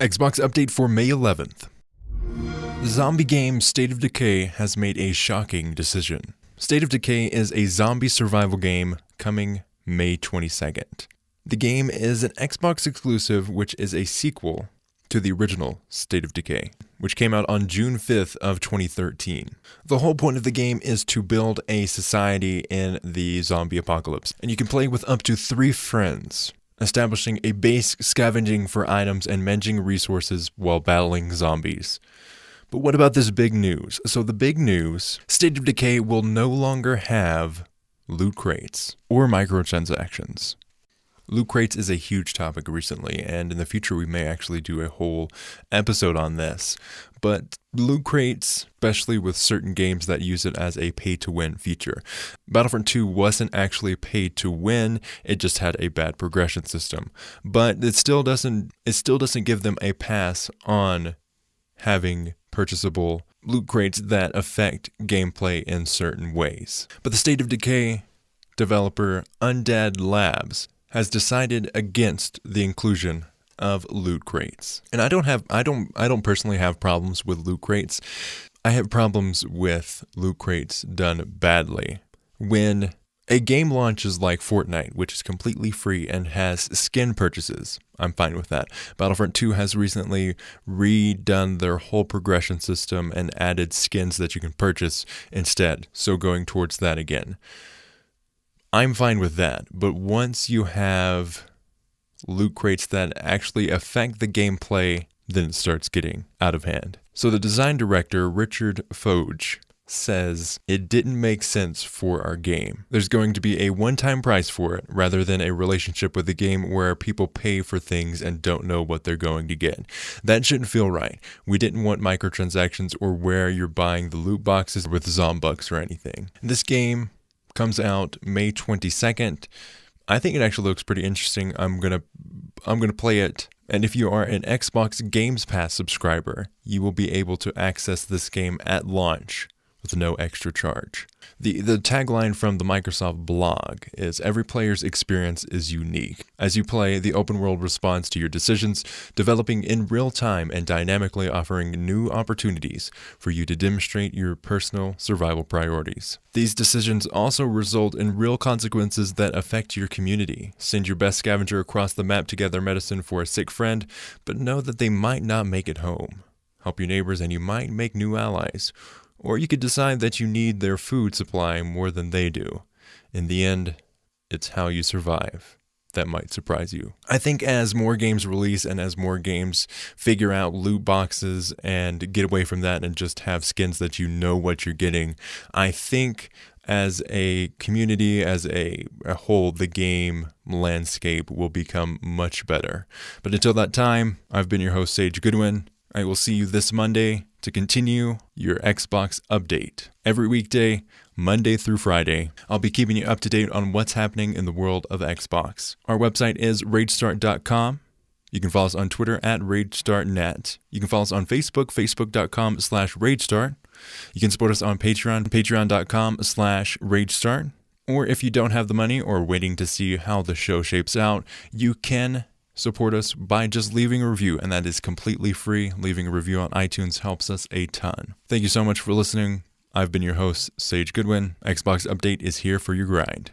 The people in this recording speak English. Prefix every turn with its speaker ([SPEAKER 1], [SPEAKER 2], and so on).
[SPEAKER 1] Xbox update for May 11th. The zombie game State of Decay has made a shocking decision. State of Decay is a zombie survival game coming May 22nd. The game is an Xbox exclusive, which is a sequel to the original State of Decay, which came out on June 5th of 2013. The whole point of the game is to build a society in the zombie apocalypse, and you can play with up to 3 friends, establishing a base, scavenging for items, and managing resources while battling zombies. But what about this big news? So the big news, State of Decay will no longer have loot crates or microtransactions. Loot crates is a huge topic recently, and in the future we may actually do a whole episode on this. But loot crates, especially with certain games that use it as a pay-to-win feature. Battlefront 2 wasn't actually paid to win, it just had a bad progression system. But it still doesn't give them a pass on having purchasable loot crates that affect gameplay in certain ways. But the State of Decay developer Undead Labs has decided against the inclusion of loot crates. And I don't personally have problems with loot crates. I have problems with loot crates done badly. When a game launches like Fortnite, which is completely free and has skin purchases, I'm fine with that. Battlefront 2 has recently redone their whole progression system and added skins that you can purchase instead, so going towards that again. I'm fine with that, but once you have loot crates that actually affect the gameplay, then it starts getting out of hand. So the design director, Richard Foge, says it didn't make sense for our game. There's going to be a one-time price for it, rather than a relationship with the game where people pay for things and don't know what they're going to get. That shouldn't feel right. We didn't want microtransactions or where you're buying the loot boxes with zombucks or anything. This game comes out May 22nd. I think it actually looks pretty interesting. I'm gonna play it. And if you are an Xbox Games Pass subscriber, you will be able to access this game at launch with no extra charge. The tagline from the Microsoft blog is, every player's experience is unique. As you play, the open world responds to your decisions, developing in real time and dynamically offering new opportunities for you to demonstrate your personal survival priorities. These decisions also result in real consequences that affect your community. Send your best scavenger across the map to gather medicine for a sick friend, but know that they might not make it home. Help your neighbors and you might make new allies. Or you could decide that you need their food supply more than they do. In the end, it's how you survive that might surprise you. I think as more games release and as more games figure out loot boxes and get away from that and just have skins that you know what you're getting, I think as a community, as a whole, the game landscape will become much better. But until that time, I've been your host, Sage Goodwin. I will see you this Monday to continue your Xbox update. Every weekday, Monday through Friday, I'll be keeping you up to date on what's happening in the world of Xbox. Our website is ragestart.com. You can follow us on Twitter at RageStartNet. You can follow us on Facebook, facebook.com/RageStart. You can support us on Patreon, patreon.com/RageStart. Or if you don't have the money or waiting to see how the show shapes out, you can support us by just leaving a review, and that is completely free. Leaving a review on iTunes helps us a ton. Thank you so much for listening. I've been your host, Sage Goodwin. Xbox Update is here for your grind.